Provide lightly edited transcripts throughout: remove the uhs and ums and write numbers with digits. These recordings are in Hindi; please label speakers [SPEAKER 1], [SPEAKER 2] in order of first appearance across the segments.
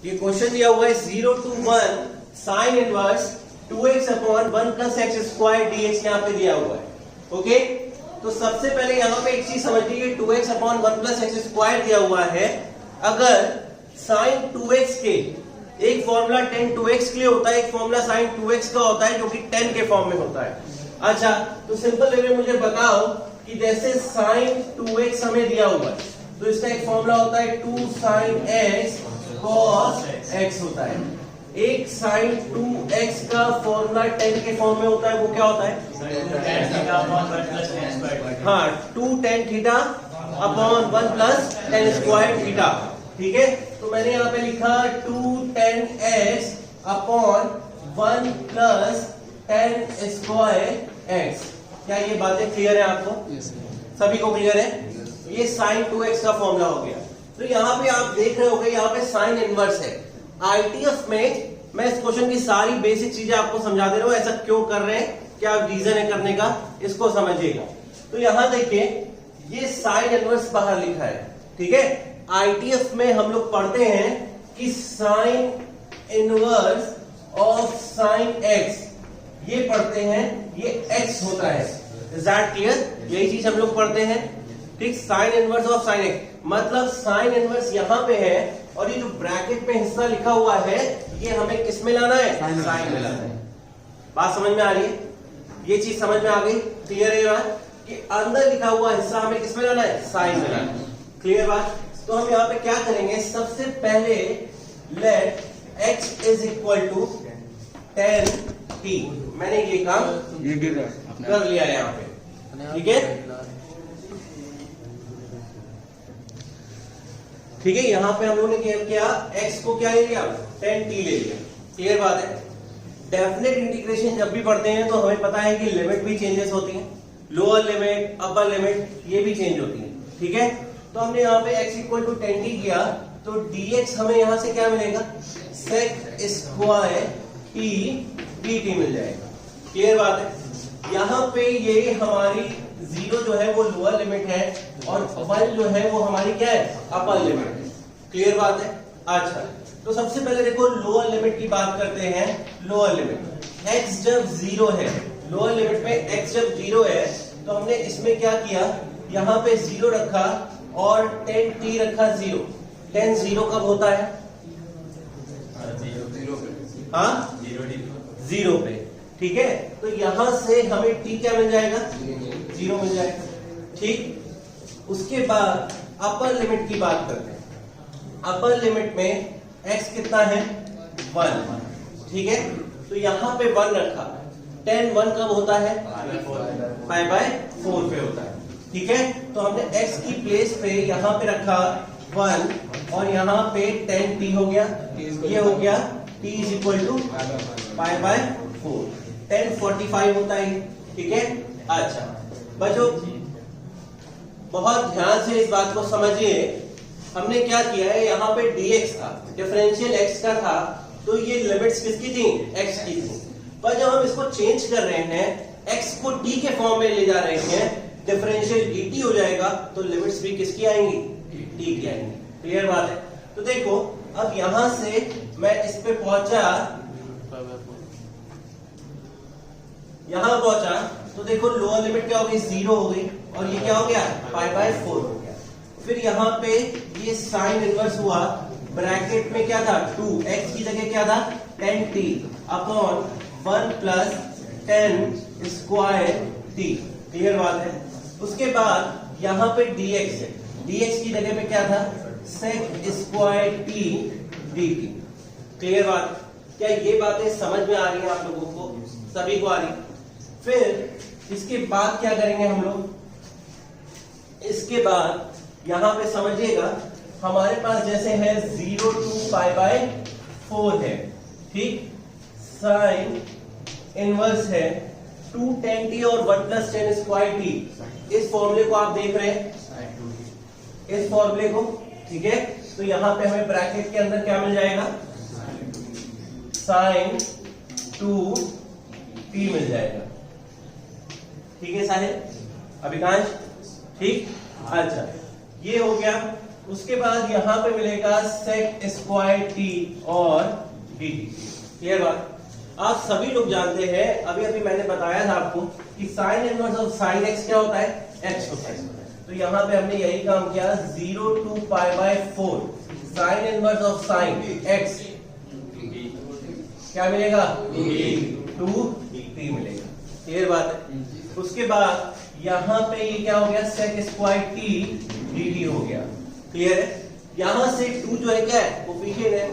[SPEAKER 1] ये क्वेश्चन दिया हुआ है 0 to 1 sine inverse 2x upon 1 plus x square dx यहाँ पे दिया हुआ है। ओके, तो सबसे पहले यहाँ पे एक चीज समझ लीजिए, 2x upon 1 plus x square दिया हुआ है। अगर साइन 2x के एक फॉर्मूला tan 2x के लिए होता है, एक फॉर्मूला साइन 2x का होता है जो कि tan के फॉर्म में होता है। अच्छा, तो सिंपल वे में मुझे बताओ कि जैसे साइन 2x हमें दिया हुआ है तो इसका एक फॉर्मूला होता है 2 sin x cos x होता है। एक साइन 2x का फॉर्मूला tan के फॉर्म में होता है, वो क्या होता है? हाँ, 2 tan theta upon 1 plus tan square theta. ठीक है, तो मैंने यहाँ पे लिखा 2 tan x upon 1 plus tan square x। क्या ये बातें क्लियर है आपको? सभी को क्लियर है? ये साइन 2x का फॉर्मूला हो गया। तो यहाँ पे आप देख रहे होंगे, यहाँ पे साइन इनवर्स है। आईटीएफ में मैं इस क्वेश्चन की सारी बेसिक चीजें आपको समझा दे रहा हूँ, ऐसा क्यों कर रहे हैं, क्या रीजन है करने का, इसको समझिएगा। तो यहाँ देखिए, ये साइन इनवर्स बाहर लिखा है। ठीक है, आईटीएफ में हम लोग पढ़ते हैं कि sign inverse of sine x, ये पढ़ते हैं, ये एक्स होता है। Is that clear? यही चीज हम लोग पढ़ते हैं। ठीक, sign inverse of sine x मतलब साइन इनवर्स यहाँ पे है और ये जो ब्रैकेट में हिस्सा लिखा हुआ है ये हमें किस में लाना है? साइन में लाना है। बात समझ में आ रही है? ये चीज समझ में आ गई? क्लियर है बात कि अंदर लिखा हुआ हिस्सा हमें किस में लाना है? साइन में लाना है। क्लियर बात? तो हम यहाँ पे क्या करेंगे, सबसे पहले let x is equal to tan t। मैंने ये काम कर लिया है यहाँ पे। ठीक है, ठीक है, यहाँ पे हम लोगों ने क्या किया, x को क्या ले लिया? tan t ले लिया। क्लियर बात है? डेफिनेट इंटीग्रेशन जब भी पढ़ते हैं तो हमें पता है कि लिमिट भी चेंजेस होती हैं, लोअर लिमिट, अपर लिमिट, ये भी चेंज होती है। ठीक है, तो हमने यहाँ पे x equal to tan t किया तो dx हमें यहाँ से क्या मिलेगा? sec स्क्वायर t dt मिल जाएगा। क्लियर बात है? यहाँ पे ये हमारी 0 जो है वो लोअर लिमिट है और 1 जो है वो हमारी क्या है? अपर लिमिट है। क्लियर बात है? अच्छा, तो सबसे पहले देखो लोअर लिमिट की बात करते हैं। लोअर लिमिट x जब 0 है, लोअर लिमिट में x जब 0 है तो हमने इसमें क्या किया, यहाँ पे 0 रखा और tan t रखा 0। tan 0 कब होता है? हाँ, 0 पे। ठीक है, तो यहां से हमें t क्या मिल जाएगा? 0 मिल जाएगा। ठीक, उसके बाद अपर लिमिट की बात करते हैं। अपर लिमिट में x कितना है? 1। ठीक है, तो यहां पे 1 रखा। tan 1 कब होता है? पाई बाय 4 पे होता है। ठीक है, तो हमने x की प्लेस पे यहां पे रखा 1 और यहां पे tan t हो गया, ये हो गया t is equal to pi by 4। tan 45 होता है। ठीक है, अच्छा बच्चों बहुत ध्यान से इस बात को समझिए। हमने क्या किया है, यहाँ पे dx था, डिफरेंशियल x का था, तो ये लिमिट्स किसकी थी? x की थी। पर जब हम इसको चेंज कर रहे हैं, x को t के फॉर्म में ले जा रहे हैं, डिफरेंशियल dt हो जाएगा, तो लिमिट्स भी किसकी आएंगी? t की आएंगी। क्लियर बात है? तो देखो, अब यहां से मैं इस पे पहुंचा, यहां पहुंचा तो देखो लोअर लिमिट क्या हो गई? 0 हो गई और ये क्या हो गया? पाई बाय 4 हो गया। फिर यहाँ पे ये साइन इनवर्स हुआ, ब्रैकेट में क्या था? 2, x की जगह क्या था? tan t upon 1 plus tan square t। Clear बात है? उसके बाद यहाँ पे dx है, dx की जगह पे क्या था? sec square t dt। Clear बात? क्या ये बातें समझ में आ रही हैं आप लोगों को? सभी को आ रही? फिर इसके बाद क्या करेंगे हम लोग, इसके बाद यहां पे समझिएगा, हमारे पास जैसे है 0 to पाई बाय 4 है। ठीक, साइन इनवर्स है 2 tan t और 1 प्लस tan स्क्वायर t। इस फॉर्मूले को आप देख रहे हैं, इस फॉर्मूले को। ठीक है, तो यहां पे हमें ब्रैकेट के अंदर क्या मिल जाएगा? साइन 2t मिल जाएगा। ठीक है साहिल, अभिकांश? ठीक, अच्छा ये हो गया। उसके बाद यहाँ पे मिलेगा sec स्क्वायर t और dt। क्लियर बात? आप सभी लोग जानते हैं, अभी अभी मैंने बताया था आपको कि sign inverse of sine x क्या होता है, x होता है। तो यहाँ पे हमने यही काम किया, 0 to π/4 sine inverse of sine x क्या मिलेगा, 2t मिलेगा। क्लियर बात है? उसके बाद यहाँ पे ये क्या हो गया, sec स्क्वायर t dt हो गया। क्लियर है? यहाँ से 2 जो है क्या है, कोफिशिएंट है,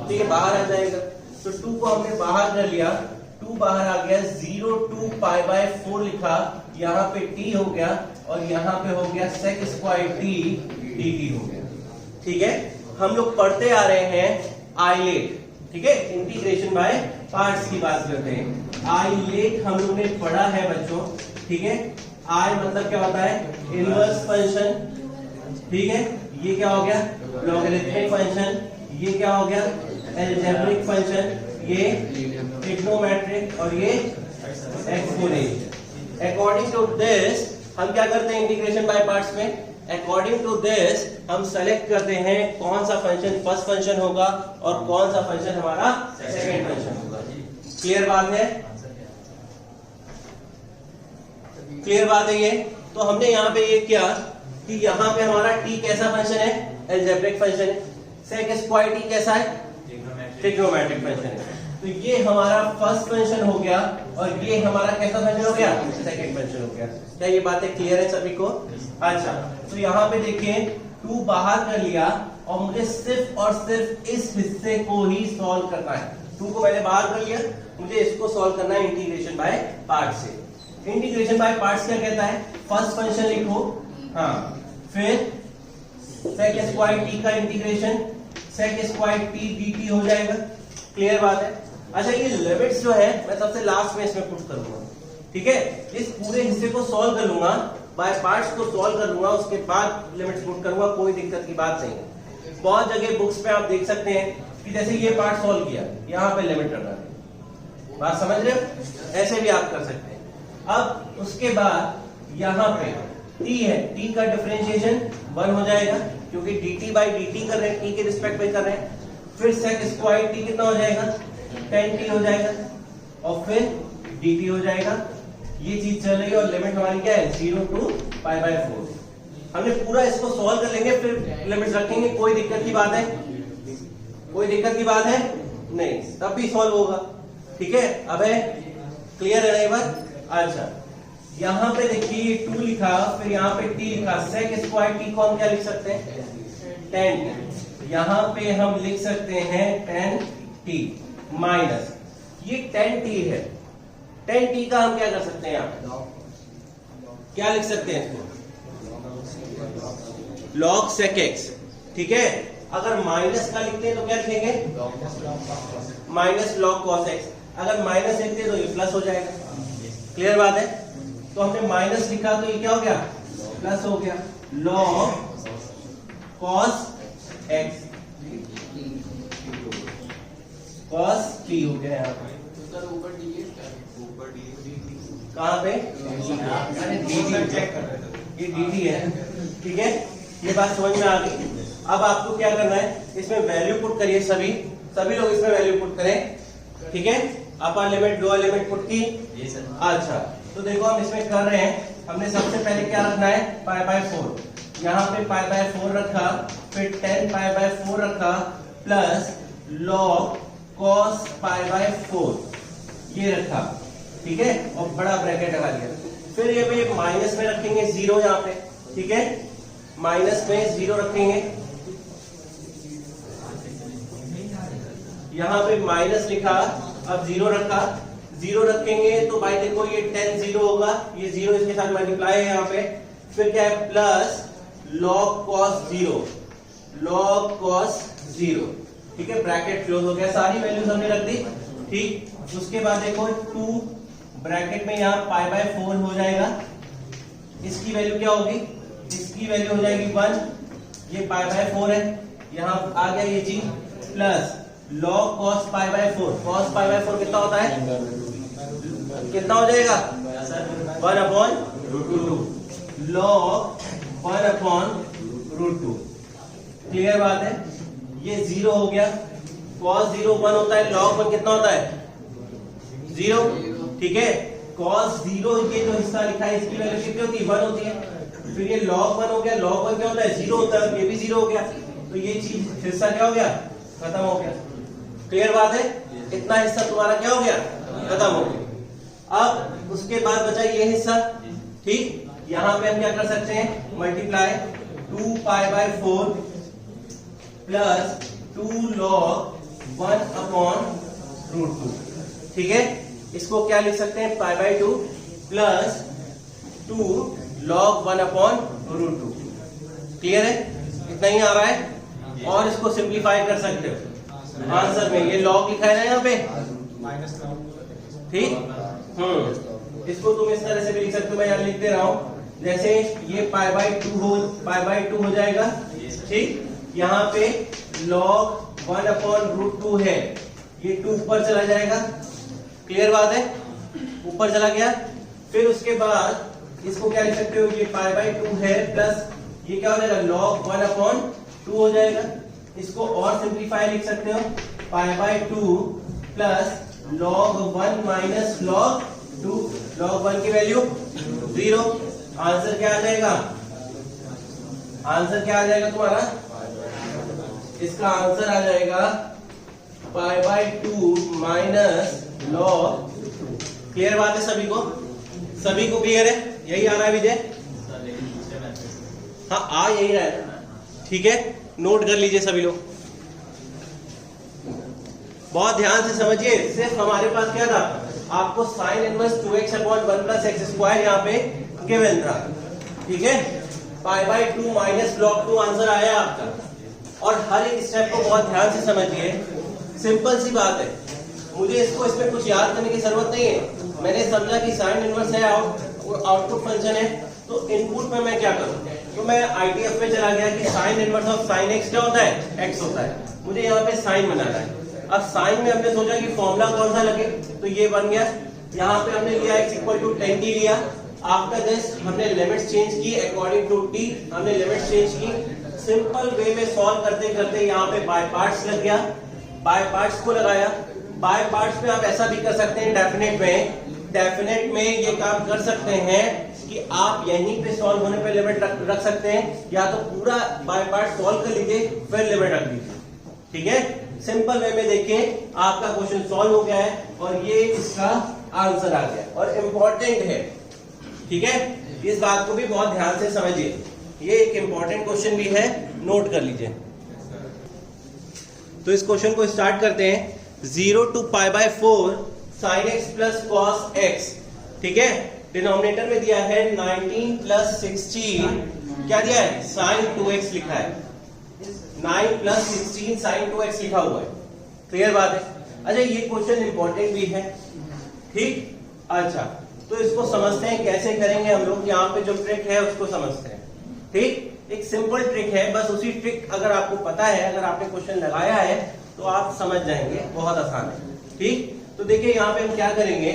[SPEAKER 1] तो ये बाहर आ जाएगा। तो 2 को हमने बाहर कर लिया, 2 बाहर आ गया, 0 to π/4 लिखा, यहाँ पे t हो गया और यहाँ पे हो गया sec स्क्वायर t dt हो गया। ठीक है, हम लोग पढ़ते आ रहे हैं आइलेट। ठीक है, इंटीग्रेशन बाय पार्ट्स की बात करते हैं। आइलेट हम लोग ने पढ़ा है बच्चों। ठीक है, आई मतलब क्या होता है, इनवर्स फंक्शन। ठीक है, ये क्या हो गया, लॉगरिथमिक फंक्शन। ये क्या हो गया, अलजेब्रिक फंक्शन। ये ट्रिग्नोमेट्रिक और ये एक्सपोनेंशियल। अकॉर्डिंग टू दिस हम क्या करते हैं इंटीग्रेशन बाय पार्ट्स में, अकॉर्डिंग टू दिस हम सेलेक्ट करते हैं कौन सा फंक्शन फर्स्ट फंक्शन होगा और कौन सा फंक्शन हमारा सेकंड फंक्शन होगा। क्लियर बात है? क्लियर बात है ये? तो हमने यहाँ पे ये किया कि यहाँ पे हमारा t कैसा फंक्शन है, अलजेब्रिक फंक्शन है। sec स्क्वायर t कैसा है, ट्रिग्नोमेट्रिक फंक्शन है। तो ये हमारा फर्स्ट फंक्शन हो गया और ये हमारा कैसा फंक्शन हो गया, सेकंड फंक्शन हो गया। क्या ये बातें क्लियर है सभी को? अच्छा, तो यहाँ पे देखिए 2 बाहर कर लिया और मुझे सिर्फ और सिर्फ इस हिस्से को ही सॉल्व करना है। 2 को मैंने बाहर कर लिया, मुझे इसको सॉल्व करना है इंटीग्रेशन बाय पार्ट से। इंटीग्रेशन बाय पार्ट्स क्या कहता है, फर्स्ट फंक्शन लिखो, हाँ, फिर sec स्क्वायर t का integration sec square t dt हो जाएगा। क्लियर बात है? अच्छा, ये लिमिट्स जो है मैं सबसे लास्ट में इसमें पुट करूंगा। ठीक है, इस पूरे हिस्से को सॉल्व कर लूंगा, बाय पार्ट्स को सॉल्व कर लूंगा, उसके बाद लिमिट्स पुट करूंगा, कोई दिक्कत की बात नहीं है। बहुत जगह बुक्स पे आप देख सकते हैं कि जैसे ये पार्ट सॉल्व किया, यहाँ पे लिमिट करना है। बात समझ रहे हो? ऐसे भी आप कर सकते हैं। अब उसके बाद यहाँ पे t है, t का डिफरेंशिएशन 1 हो जाएगा क्योंकि dt बाई dt कर रहे हैं, t के रिस्पेक्ट में कर रहे हैं। फिर sec स्क्वायर t कितना हो जाएगा, 10t हो जाएगा और फिर dt हो जाएगा। ये चीज चल रही है और लिमिट हमारी क्या है, 0 to π/4। हमने पूरा इसको सॉल्व कर लेंगे, फिर लिमिट्स रखेंगे। कोई दिक्कत की बात है, कोई दिक्कत की बात है नहीं, तब भी सॉल्व होगा। ठीक है, अब है क्लियर है ना ये बात? अच्छा, यहाँ पे देखिए 2 लिखा, फिर यहाँ पे t लिखा, sec स्क्वायर t को हम क्या लिख सकते हैं, 10t। यहाँ पे हम लिख सकते हैं 10t माइनस ये 10t है, 10t का हम क्या कर सकते हैं, यहाँ क्या लिख सकते हैं इसको, log sec x। ठीक है, अगर माइनस का लिखते हैं तो क्या लिखेंगे, माइनस log cos x। अगर माइनस लिखते हैं तो ये प्लस हो जाएगा। क्लियर बात है? तो हमने माइनस लिखा तो ये क्या हो गया, प्लस हो गया, log cos x cos t हो गया। यहाँ पे कहाँ पे, अरे dt चेक कर रहे थे, ये dt है। ठीक है, ये बात समझ में आ गई। अब आपको क्या करना है, इसमें वैल्यू पुट करिए, सभी लोग इसमें वैल्यू पुट करें। ठीक है, upper limit lower limit put की। अच्छा, तो देखो हम इसमें कर रहे हैं, हमने सबसे पहले क्या रखना है, π/4। यहाँ पे π/4 रखा, फिर 10π/4 रखा प्लस log cos π/4 ये रखा। ठीक है, और बड़ा ब्रैकेट लगा दिया। फिर ये पे माइनस में रखेंगे 0 यहाँ पे। ठीक है, माइनस में 0 रखेंगे, यहाँ पे माइनस लिखा, अब 0 रखा, 0 रखेंगे तो भाई देखो ये 10 0 होगा, ये 0 इसके साथ मल्टीप्लाई है यहाँ पे। फिर क्या है, plus log cos 0, log cos 0। ठीक है, ब्रैकेट क्लोज हो गया, सारी वैल्यूज हमने रख दी। ठीक, उसके बाद देखो 2 ब्रैकेट में यहाँ π/4 हो जाएगा, इसकी वैल्यू क्या होगी, इसकी वैल्यू हो जाएगी 1, ये π/4 है, यहाँ आ गया ये चीज, प्लस log cos π/4, cos π/4 कितना होता है, कितना हो जाएगा, 1/√2, log 1/√2। क्लियर बात है, ये 0 हो गया, cos 0 1 होता है, log 1 कितना होता है 0, ठीक है। cos 0 ये जो हिस्सा लिखा है इसकी वैल्यू कितनी होती है 1 होती है, फिर ये log 1 हो गया, log 1 क्या होता है 0 होता है, ये भी 0 हो गया, तो ये चीज हिस्सा क्या हो गया खत्म हो गया। क्लियर बात है, इतना हिस्सा तुम्हारा क्या हो गया खत्म हो गया। अब उसके बाद बचा ये हिस्सा, ठीक, यहां पे हम क्या कर सकते हैं multiply 2 pi by 4 plus 2 log 1 upon root 2, ठीक है। इसको क्या लिख सकते हैं pi by 2 plus 2 log 1 upon root 2। Clear है, इतना ही आ रहा है। और इसको सिंप्लीफाई कर सकते हो आंसर में, ये log लिखा है ना यहाँ पे, ठीक। इसको तुम इस तरह से भी लिख सकते हो, मैं यहाँ लिख दे रहा हूं, जैसे ये पाई बाय 2 हो जाएगा, ठीक। यहाँ पे log 1 अपॉन रूट 2 है, ये 2 ऊपर चला जाएगा। क्लियर बात है, ऊपर चला गया। फिर उसके बाद इसको क्या लिख सकते हो, ये पाई बाय 2 है प्लस ये क्या हो जाएगा log 1 अपॉन 2 हो जाएगा। इसको और सिंप्लीफाई लिख सकते हो, पाई by 2 plus log 1 minus log 2, log 1 की वैल्यू 0। आंसर क्या आ जाएगा, आंसर क्या आ जाएगा तुम्हारा, इसका आंसर आ जाएगा पाई बाय 2 माइनस log 2। क्लियर बात है सभी को, सभी को क्लियर है, यही आ रहा है विजय, हाँ आ यही रहा है, ठीक है। नोट कर लीजिए सभी लोग, बहुत ध्यान से समझिए। सिर्फ हमारे पास क्या था, आपको sine inverse 2x upon 1 plus x square यहाँ पे गिवन था, ठीक है। पाई बाय 2 माइनस log 2 आंसर आया आपका। और हर एक स्टेप को बहुत ध्यान से समझिए, सिंपल सी बात है, मुझे इसमें कुछ याद करने की जरूरत नहीं है। मैंने समझा कि साइन इनवर्स है, आउटपुट फंक्शन है, तो इनपुट में मैं क्या करूं, तो मैं आईटीएफ में चला गया कि sign inverse of sine x क्या होता है एक्स होता है, मुझे यहाँ पे साइन बनाना है। अब साइन में हमने सोचा कि फॉर्मूला कौन सा लगे, तो ये बन गया। यहाँ पे हमने लिया x इक्वल टू 10t लिया। आफ्टर दिस हमने लिमिट्स चेंज की अकॉर्डिंग टू t, हमने लिमिट्स चेंज की। सिंपल वे में सॉल्व करते करते यहाँ पे बाय पार्ट्स लग गया, बाय पार्ट्स को लगाया। बाय पार्ट्स में आप ऐसा भी कर सकते हैं डेफिनेट में, डेफिनेट में ये काम कर सकते हैं कि आप यहीं पे सॉल्व होने पे लिमिट रख सकते हैं, या तो पूरा बाय पार्ट सॉल्व कर लीजिए फिर लिमिट रख दीजिए, ठीक है। सिंपल वे में देखिए आपका क्वेश्चन सॉल्व हो गया है और ये इसका आंसर आ गया और इम्पोर्टेंट है, ठीक है। इस बात को भी बहुत ध्यान से समझिए, ये एक इम्पोर्टेंट क्वेश्चन भी है, नोट कर लीजिए। तो इस क्वेश्चन को स्टार्ट करते हैं। 0 to pi by 4 sin x plus cos x, ठीक है। डिनोमिनेटर में दिया है 19 प्लस 16, क्या दिया है sin 2x लिखा है, 9 प्लस 16 sin 2x लिखा हुआ है। क्लियर बात है। अच्छा ये क्वेश्चन इंपॉर्टेंट भी है, ठीक। अच्छा तो इसको समझते हैं कैसे करेंगे हम लोग, यहाँ पे जो ट्रिक है उसको समझते हैं, ठीक। एक सिंपल ट्रिक है, बस उसी ट्रिक अगर आपको पता है, अगर आपने क्वेश्चन लगाया है तो आप समझ जाएंगे, बहुत आसान है, ठीक। तो देखिए यहाँ पे हम क्या करेंगे,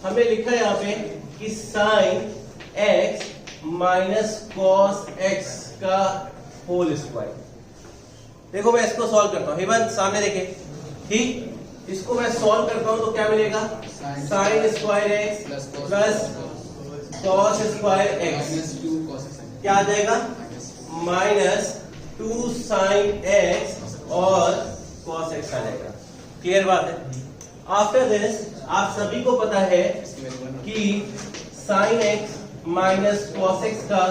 [SPEAKER 1] हमने लिखा है यहाँ पे कि sine x minus cos x का होल स्क्वायर। देखो मैं इसको सॉल्व करता हूँ, हिमन सामने देखे, ठीक। इसको मैं सॉल्व करता हूँ तो क्या मिलेगा, sine square x plus cos square x क्या आ जाएगा, माइनस 2 साइन x और कॉस x आ जाएगा। क्लियर बात है। आफ्टर दिस आप सभी को पता है कि sine x minus cos x का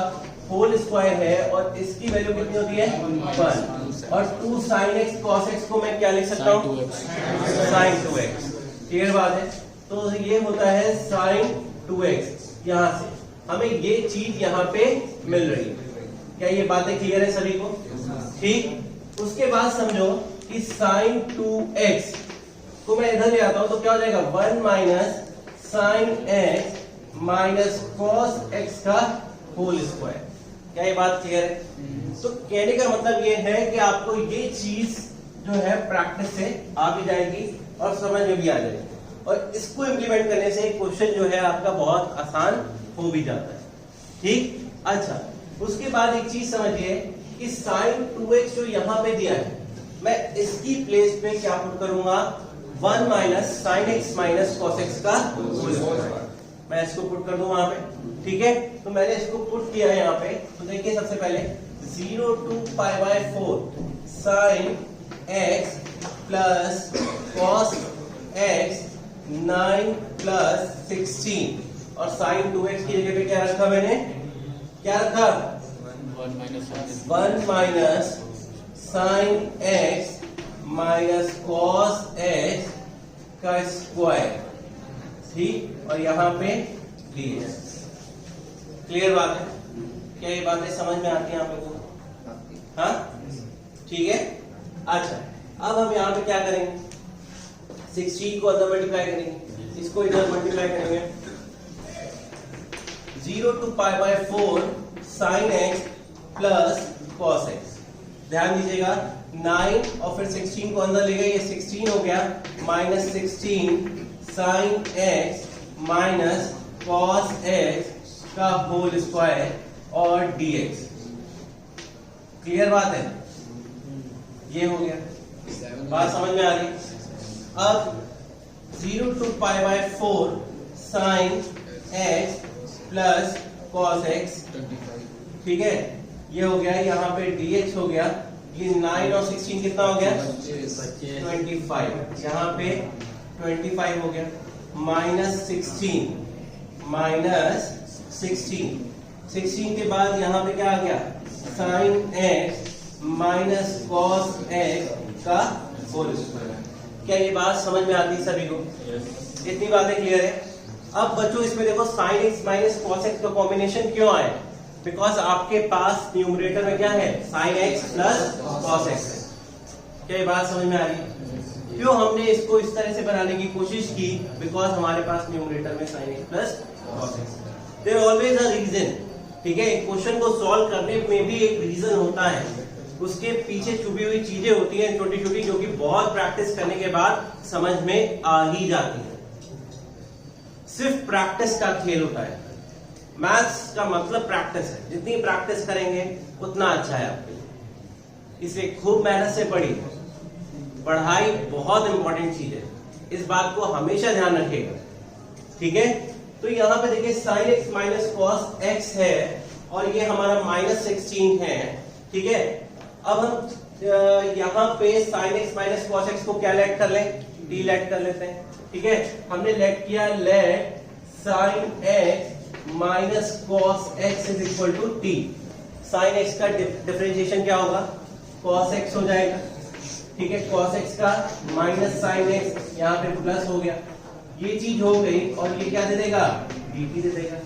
[SPEAKER 1] होल स्क्वायर है और इसकी वैल्यू कितनी होती है 1, और 2 साइन x कॉस x को मैं क्या लिख सकता हूँ, साइन 2x। क्लियर बात है। तो ये होता है साइन 2x, यहाँ से हमें ये चीज यहाँ पे मिल रही है। क्या ये बातें क्लियर है सभी को, ठीक। उसके बाद समझो कि साइन 2x को मैं इधर ले आता हूं तो क्या हो जाएगा 1 minus sine x minus cos x का होल स्क्वायर। क्या ये बात क्लियर है। तो कहने का मतलब ये है कि आपको ये चीज जो है प्रैक्टिस से आ भी जाएगी और समझ में भी आ जाएगी, और इसको इम्प्लीमेंट करने से क्वेश्चन जो है आपका बहुत आसान हो भी जाता है, ठीक। अच्छा उसके बाद एक चीज समझिए कि साइन 2x जो यहाँ पे दिया है, मैं इसकी प्लेस पे क्या पुट करूंगा, 1 minus sign x minus cos x का होल स्क्वायर, मैं इसको पुट कर दूं वहां पे। ठीक है, तो मैंने इसको पुट किया है यहाँ पे। तो देखिए सबसे पहले 0 to pi by 4 sign x plus cos x 9 plus 16 और साइन 2x की जगह पे क्या रखा मैंने, क्या रखा, 1 minus sign x minus cos x का स्क्वायर, ठीक, और यहाँ पे dx। क्लियर बात है? क्या ये बातें समझ में आती हैं आप लोगों को? हाँ, ठीक है। अच्छा, अब हम यहाँ पे क्या करेंगे, 16 को अंदर मल्टीप्लाई करेंगे, इसको इधर मल्टीप्लाई करेंगे। 0 to pi by 4 sign x plus cos x, ध्यान दीजिएगा 9 और फिर 16 को अंदर ले गए, ये 16 हो गया, minus 16 sign x minus cos x का होल स्क्वायर और dx। क्लियर बात है? ये हो गया, बात समझ में आ रही? अब 0 to pi by 4 sign x plus cos x, ठीक है, ये हो गया, यहाँ पे dx हो गया, ये 9 और 16 कितना हो गया, 25, यहाँ पे 25 हो गया, माइनस 16 के बाद यहाँ पे क्या आ गया, sign x minus cos x का होल स्क्वायर। क्या ये बात समझ में आती है सभी को? इतनी बातें क्लियर है? अब बच्चों इसमें देखो sign x minus cos x का कॉम्बिनेशन क्यों आया, बिकॉज आपके पास न्यूमरेटर में क्या है, sign x plus cos x है। क्या ये बात समझ में आ रही है? क्यों हमने इसको इस तरह से बनाने की कोशिश की, बिकॉज हमारे पास न्यूमरेटर में sine x plus cos x, there always a reason. ठीक है, क्वेश्चन को सॉल्व करने में भी एक रीजन होता है, उसके पीछे छुपी हुई चीजें होती हैं छोटी छोटी, जो कि बहुत प्रैक्टिस करने के बाद समझ में आ ही जाती है। सिर्फ प्रैक्टिस का खेल होता है, मैथ्स का मतलब प्रैक्टिस है, जितनी प्रैक्टिस करेंगे उतना अच्छा है आपके लिए। इसलिए खूब मेहनत से पढ़िए, पढ़ाई बहुत इंपॉर्टेंट चीज है, इस बात को हमेशा ध्यान रखिएगा। ठीक है, तो यहाँ पे देखिए sign x minus cos x है और ये हमारा माइनस 16 है। ठीक है, अब हम यहाँ पे sign x minus cos x को क्या लेट कर लें, डी लेट कर लेते हैं। ठीक है, हमने लेट किया, let sine x minus cos x is equal to t. Sine x का डिफरेंशिएशन क्या होगा, कॉस एक्स हो जाएगा। ठीक है, cos x का माइनस साइन एक्स, यहाँ पे प्लस हो गया, ये चीज हो गई, और ये क्या दे देगा, dt दे देगा।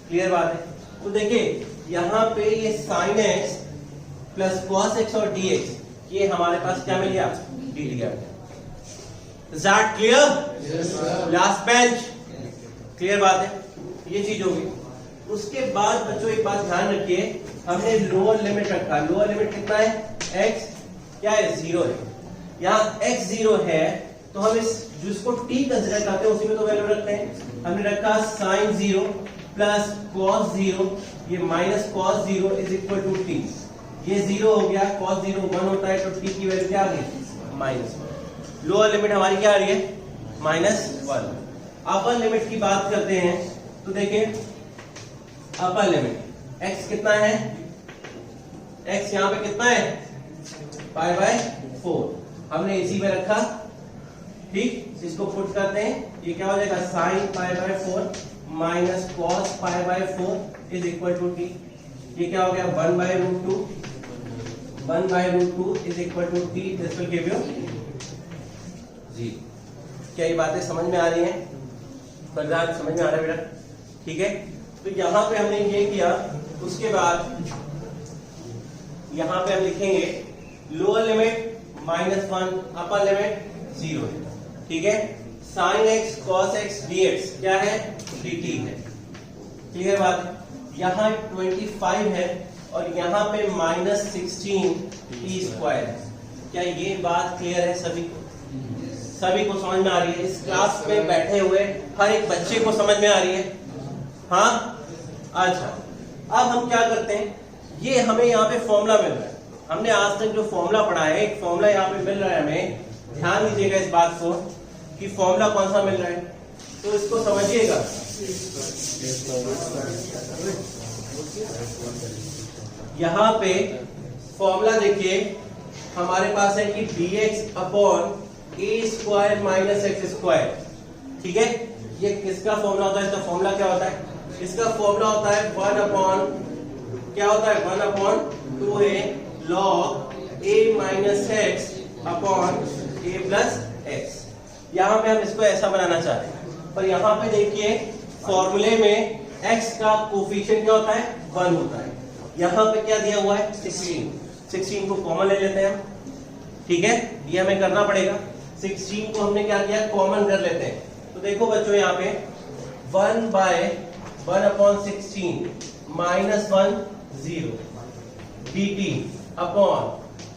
[SPEAKER 1] क्लियर बात है? तो देखिए यहाँ पे ये sign x plus cos x और dx, ये हमारे पास क्या मिल गया, dt गया। Is that clear? Yes, sir. Last bench, clear बात है, ये चीज होगी। उसके बाद बच्चों एक बात ध्यान रखिए, हमने लोअर लिमिट रखा, लोअर लिमिट कितना है, x क्या है, 0 है। यहाँ x 0 है तो हम इस जिसको t कंसिडर करते हैं उसी में तो वैल्यू रखते हैं। हमने रखा साइन 0 प्लस कॉस 0, ये minus cos 0 is equal to t, ये 0 हो गया, कॉस 0 1 होता है, तो t की वैल्यू क्या आ गई, माइनस 1। लोअर लिमिट हमारी क्या आ रही है, माइनस 1। अपर लिमिट की बात करते हैं तो देखिए अपर लिमिट x कितना है, x यहाँ पे कितना है, पाई बाय 4, हमने इसी में रखा। ठीक, इसको पुट करते हैं, ये क्या हो जाएगा, sine pi by 4 minus cos pi by 4 is equal to T. ये क्या हो गया, 1 by root 2, 1 by root 2 is equal to T, this will give you G. क्या ये बातें समझ में आ रही हैं, फरजाद समझ में आ रहा है बेटा? ठीक है, तो यहाँ पे हमने ये किया। उसके बाद यहाँ पे हम लिखेंगे लोअर लिमिट -1, अपर लिमिट 0 है। ठीक है, sine x cos x dx क्या है, dt है। क्लियर बात है? यहाँ 25 है और यहाँ पे -16 t स्क्वायर है। क्या ये बात क्लियर है सभी को? सभी को समझ में आ रही है? इस क्लास में बैठे हुए हर एक बच्चे को समझ में आ रही है? हाँ, अच्छा। अब हम क्या करते हैं, ये हमें यहाँ पे फॉर्मूला मिल रहा है, हमने आज तक जो फॉर्मूला पढ़ा है, एक फॉर्मूला यहाँ पे मिल रहा है हमें, ध्यान दीजिएगा इस बात को कि फॉर्मूला कौन सा मिल रहा है, तो इसको समझिएगा। यहाँ पे फॉर्मूला देखिए हमारे पास है कि dx अपॉन ए स्क्वायर माइनस एक्स स्क्वायर, ठीक है। ये किसका फॉर्मूला होता है? इसका फॉर्मूला क्या होता है? इसका फॉर्मूला होता है 1 अपॉन क्या होता है 1 upon 2a log a minus x upon a plus x. यहाँ पे हम इसको ऐसा बनाना चाह रहे हैं, पर यहाँ पे देखिए फॉर्मूले में x का कोफिशिएंट क्या होता है 1 होता है। यहाँ पे क्या दिया हुआ है 16 को कॉमन ले लेते हैं हम, ठीक है। ये हमें करना पड़ेगा। 16 को हमने क्या किया कॉमन कर लेते हैं। तो देखो बच्चों यहाँ पे 1 upon 16 minus 1 0 dt upon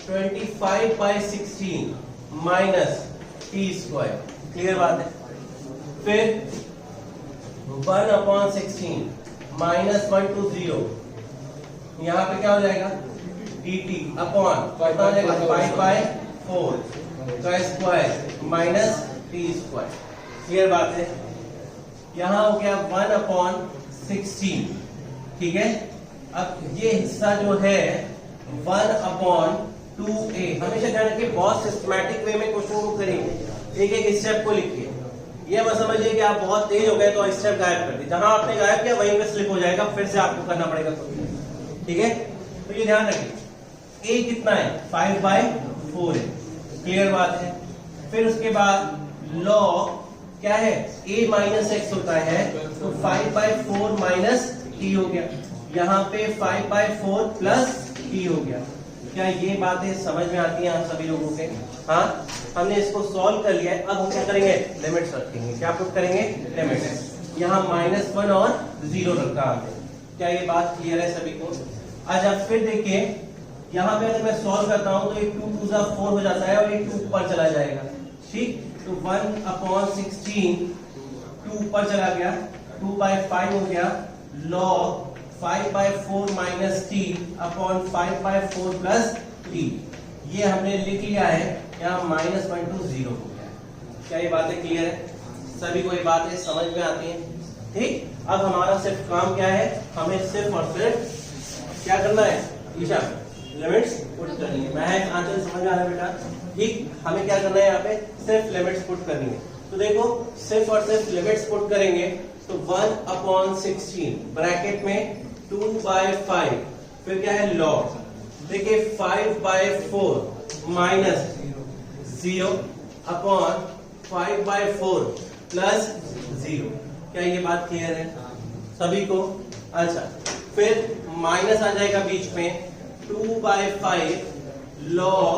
[SPEAKER 1] 25/16 minus t square. Clear बात है। फिर 1 अपॉन 16 माइनस 1 to 0, यहाँ पे क्या हो जाएगा dt अपॉन कितना हो जाएगा 5/4 का square minus t square. Clear बात है। यहाँ हो गया 1 अपॉन 16, ठीक है। अब ये हिस्सा जो है 1 अपॉन 2a, हमेशा ध्यान रखिए बहुत सिस्टमैटिक वे में क्वेश्चन को करेंगे, एक एक स्टेप को लिखिए। ये मत समझिए कि आप बहुत तेज हो गए तो स्टेप गायब कर दिए, जहां आपने गायब किया वहीं पे स्लिप हो जाएगा, फिर से आपको करना पड़ेगा, ठीक है। तो ये ध्यान रखिए a कितना है 5/4 है। क्लियर बात है। फिर उसके बाद log क्या है a माइनस एक्स होता है, तो 5/4 माइनस t हो गया। यहाँ पे 5/4 प्लस t हो गया। क्या ये बातें समझ में आती हैं आप सभी लोगों के? हाँ, हमने इसको सॉल्व कर लिया है। अब हम क्या करेंगे लिमिट्स रखेंगे। क्या पुट करेंगे लिमिट्स। यहाँ -1 और 0 रखा है। क्या ये बात क्लियर है सभी को? अच्छा फिर देखिए यहाँ पे अगर मैं सॉल्व करता हूँ तो ये 2 2 4 हो जाता है और ये 2 ऊपर चला जाएगा, ठीक। तो 1 अपॉन 16 2 ऊपर चला गया, 2/5 हो गया log 5/4 minus t upon 5/4 plus t। ये हमने लिख लिया है, यहाँ -1 to 0 हो गया। क्या ये बातें क्लियर है सभी को? ये बातें समझ में आती हैं, ठीक। अब हमारा सिर्फ काम क्या है, हमें सिर्फ और सिर्फ क्या करना है ईशा लिमिट्स पुट करनी है। मैं आंसर समझ में आ रहा है बेटा, ठीक। हमें क्या करना है यहाँ पे सिर्फ लिमिट्स पुट करनी है। तो देखो सिर्फ और सिर्फ लिमिट्स पुट करेंगे तो 1 अपॉन 16 ब्रैकेट में 2/5, फिर क्या है log, देखिए 5/4 माइनस 0 अपॉन 5/4 प्लस 0। क्या ये बात क्लियर है सभी को? अच्छा फिर माइनस आ जाएगा बीच में 2/5 log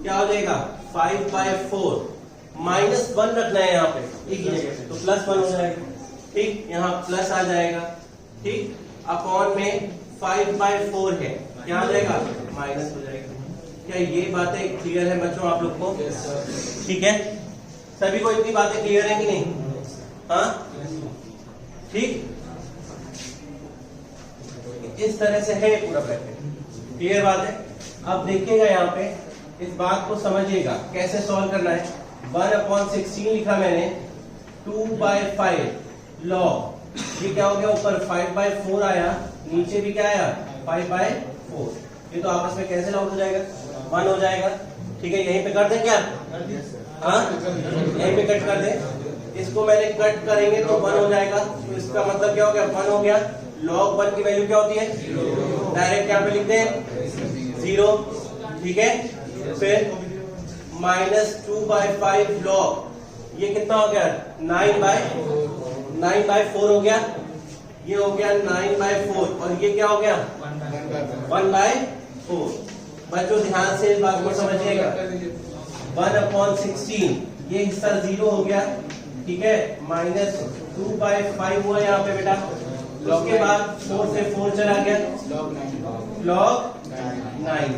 [SPEAKER 1] क्या हो जाएगा 5/4 -1 रखना है यहाँ पे एक ही जगह पे, तो +1 हो जाएगा, ठीक। यहाँ प्लस आ जाएगा, ठीक। अपॉन में 5/4 है, क्या हो जाएगा माइनस हो जाएगा। क्या ये बातें क्लियर है बच्चों आप लोग को? ठीक है, सभी को इतनी बातें क्लियर है कि नहीं? हाँ ठीक, इस तरह से है पूरा ब्रैकेट। क्लियर बात है। अब देखिएगा यहाँ पे इस बात को समझिएगा कैसे सॉल्व करना है। 1 अपॉन 16 लिखा मैंने, 2/5 log, ये क्या हो गया ऊपर 5/4 आया, नीचे भी क्या आया 5/4। ये तो आपस में कैंसिल आउट हो जाएगा, 1 हो जाएगा, ठीक है। यहीं पे कर दें क्या? हाँ यहीं पे कट कर दें। इसको मैंने कट करेंगे तो 1 हो जाएगा, तो इसका मतलब क्या हो गया 1 हो गया। log 1 की वैल्यू क्या होती है? डायरेक्ट यहाँ पे लिखते हैं 0, ठीक है। फिर -2/5 log, ये कितना हो गया 9/4 हो गया, ये हो गया 9/4 और ये क्या हो गया 1/4। बच्चों ध्यान से इस बात को समझिएगा। 1 अपॉन 16 ये हिस्सा 0 हो गया, ठीक है। -2/5 हुआ यहाँ पे बेटा, उसके बाद 4 से 4 चला गया, log 9।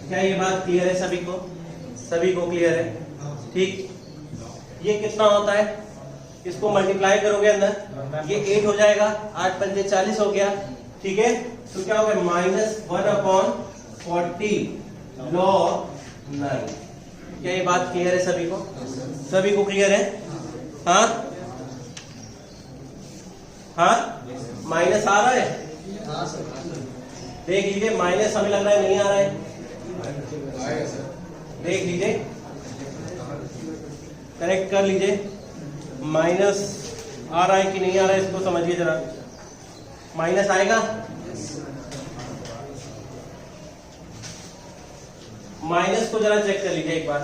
[SPEAKER 1] क्या ये बात क्लियर है सभी को? सभी को क्लियर है, ठीक। ये कितना होता है, इसको मल्टीप्लाई करोगे अंदर, ये 8 हो जाएगा, 8 पंजे 40 हो गया, ठीक है। तो क्या हो गया -1 अपॉन 40 log 9। क्या ये बात क्लियर है सभी को? सभी को क्लियर है? हाँ हाँ, माइनस आ रहा है? देख लीजिए, माइनस हमें लग रहा है नहीं आ रहा है, देख लीजिए, करेक्ट कर लीजिए, माइनस आ रहा है कि नहीं आ रहा है इसको समझिए जरा। माइनस आएगा, माइनस को जरा चेक कर लीजिए एक बार।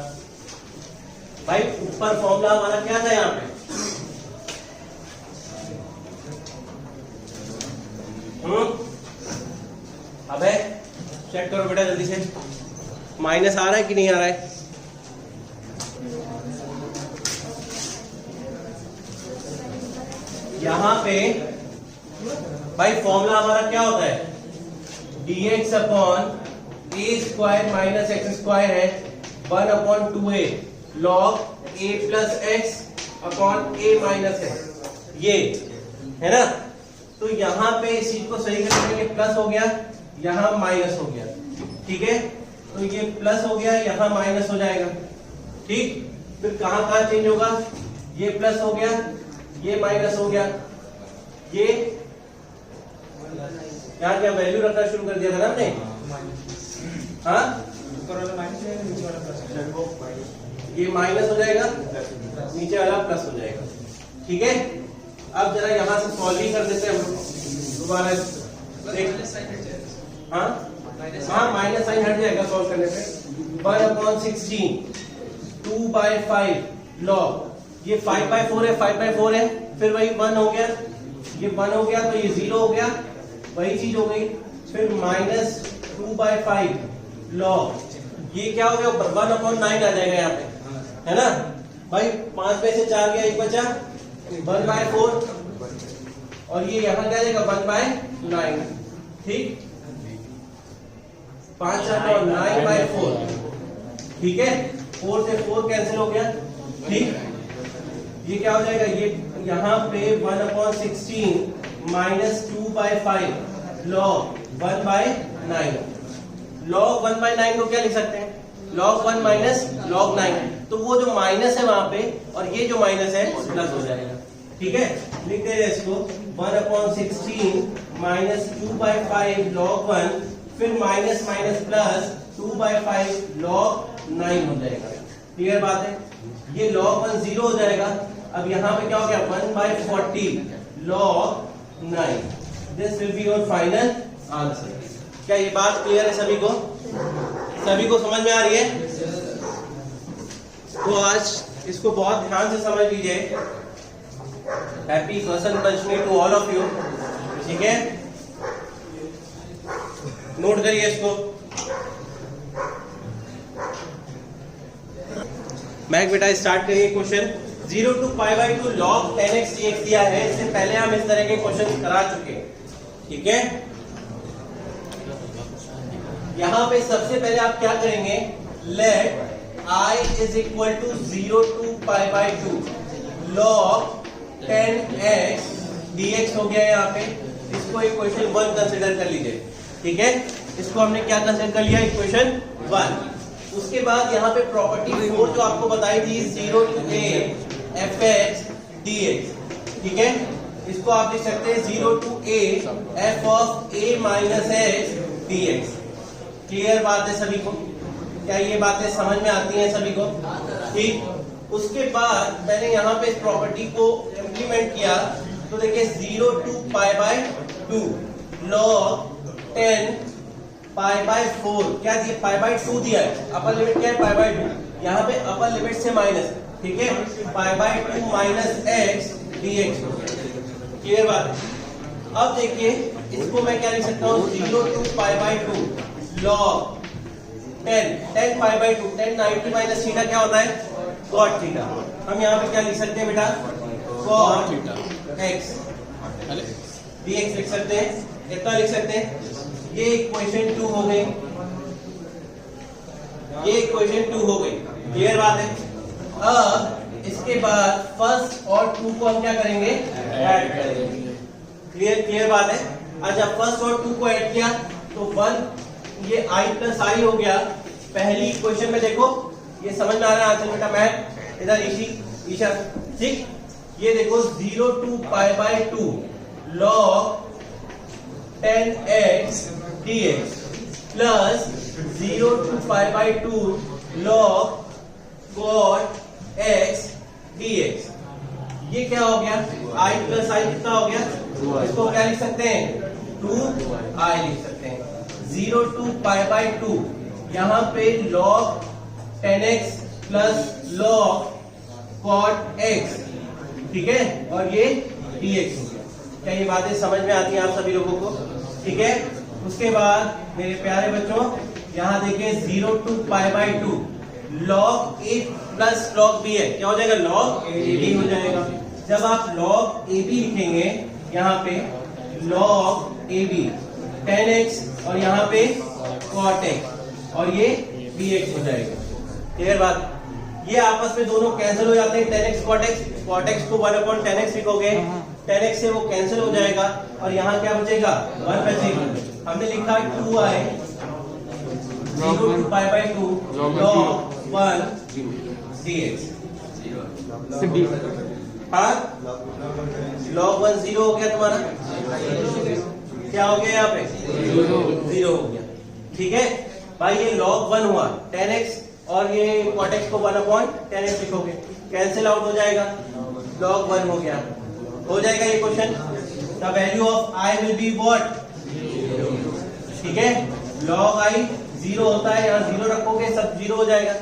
[SPEAKER 1] भाई ऊपर फॉर्मूला हमारा क्या था यहाँ पे? अबे चेक करो बेटा जल्दी से, माइनस आ रहा है कि नहीं आ रहा है? यहां पे भाई फॉर्मूला हमारा क्या होता है? dx अपॉन ए स्क्वायर माइनस एक्स स्क्वायर है 1/2a log a plus x upon A minus x, ये है ना। तो यहां पे इस चीज को सही करने के लिए प्लस हो गया, यहां माइनस हो गया, ठीक है। तो ये प्लस हो गया, यहां माइनस हो जाएगा, ठीक। फिर कहां कहां चेंज होगा? ये प्लस हो गया, ये माइनस हो गया, ये यहाँ क्या वैल्यू रखना शुरू कर दिया था ना हमने? हाँ, ये माइनस हो जाएगा, नीचे वाला प्लस हो जाएगा, ठीक है। अब जरा यहाँ से सॉल्व ही कर देते हैं दोबारा, हाँ हाँ, माइनस साइन हट जाएगा सॉल्व करने पे। 1/16 2/5 लॉग, ये 5/4 है, 5/4 है, फिर वही 1 हो गया, ये 1 हो गया तो ये 0 हो गया, वही चीज हो गई। फिर माइनस 2/5 लॉग, ये क्या हो गया? 1/9 आ जाएगा यहाँ पे, है ना भाई। 5 में से 4 गया, 1 बचा, 1/4, और ये यहाँ क्या जाएगा? 1/9, ठीक। 5 और 9/4, ठीक है। 4 से 4 कैंसिल हो गया, ठीक। ये क्या हो जाएगा? ये यहाँ पे 1/16 माइनस 2/5 लॉग 1/9। लॉग 1/9 को क्या लिख सकते हैं? log 1 minus log 9। तो वो जो माइनस है वहां पे और ये जो माइनस है प्लस हो जाएगा, ठीक है। लिख दे रहे इसको 1/16 माइनस 2/5 log 1, फिर माइनस माइनस प्लस 2/5 log 9 हो जाएगा। क्लियर बात है? ये log 1 0 हो जाएगा। अब यहाँ पे क्या हो गया? 1/40 log 9। This will be your final answer. क्या ये बात क्लियर है सभी को? सभी को समझ में आ रही है? तो आज इसको बहुत ध्यान से समझ लीजिए। Happy Vasant Panchami to all of you, ठीक है। नोट करिए इसको। मैक बेटा स्टार्ट करिए question. 0 to π/2 log 10x dx दिया है, इससे पहले हम इस तरह के क्वेश्चन करा चुके हैं, ठीक है। यहां पे सबसे पहले आप क्या करेंगे? Let I is equal to 0 to π/2 log 10x dx हो गया यहाँ पे। इसको इक्वेशन 1 कंसिडर कर लीजिए, ठीक है। इसको हमने क्या कंसिडर कर लिया? इक्वेशन 1। उसके बाद यहाँ पे प्रॉपर्टी 4 जो आपको बताई थी 0 to a fx dx, ठीक है। इसको आप लिख सकते हैं 0 to a f of a minus x dx। Clear बात है सभी को? क्या ये बातें समझ में आती हैं सभी को? ठीक। उसके बाद मैंने यहाँ पे इस प्रॉपर्टी को इम्प्लीमेंट किया, तो देखिए 0 to π/2 log 10 π/4 क्या दिया? π/2 दिया है। अपर लिमिट क्या है? π/2। यहाँ पे अपर लिमिट से माइनस, ठीक है। π/2 माइनस x dx। क्लियर बात है? अब देखिए इसको मैं क्या लिख सकता हूँ? 0 to π/2 log 10 π/2, 10 90 माइनस थीटा क्या होता है? cot theta. हम यहाँ पे क्या लिख सकते हैं बेटा? cot x dx लिख सकते हैं। कितना लिख सकते हैं? ये इक्वेशन 2 हो गई, ये इक्वेशन 2 हो गई। क्लियर बात है? अब इसके बाद फर्स्ट और 2 को हम क्या करेंगे? ऐड करेंगे। क्लियर बात है? अच्छा, फर्स्ट और 2 को ऐड किया तो 1 ये i प्लस आई हो गया। पहली इक्वेशन में देखो, ये समझ में आ रहा है आंसर बेटा? मैं इधर ईशा, ठीक, ये देखो 0 to pi by 2 log 10x dx plus 0 to pi by 2 log cot x dx। ये क्या हो गया? i प्लस आई कितना हो गया? इसको क्या लिख सकते हैं? 2i लिख सकते हैं। 0 to पाई बाय 2, यहाँ पे log 10x plus log cot x, ठीक है, और ये dx हो गया। क्या ये बातें समझ में आती हैं आप सभी लोगों को? ठीक है। उसके बाद मेरे प्यारे बच्चों, यहाँ देखिए 0 to pi by 2 log a plus log b है, क्या हो जाएगा? log ab हो जाएगा। जब आप log ab लिखेंगे, यहाँ पे log ab 10x और यहाँ पे cot x और ये dx हो जाएगा। क्लियर बात? ये आपस में दोनों कैंसिल हो जाते हैं, 10x cot x को 1/10x लिखोगे, 10x से वो कैंसिल हो जाएगा और यहाँ क्या बचेगा? 1 बचेगा। हमने लिखा 2i 0 to pi by 2 log 1 dx। हाँ, log 1 0 हो गया तुम्हारा, क्या हो गया यहाँ पे? 0 हो गया। ठीक है भाई, ये log 1 हुआ 10x और ये cot x को 1/10x लिखोगे, कैंसिल आउट हो जाएगा, log 1 हो गया। हो जाएगा ये question. The value of i will be what? ठीक है, log i 0 होता है, यहाँ 0 रखोगे सब 0 हो जाएगा।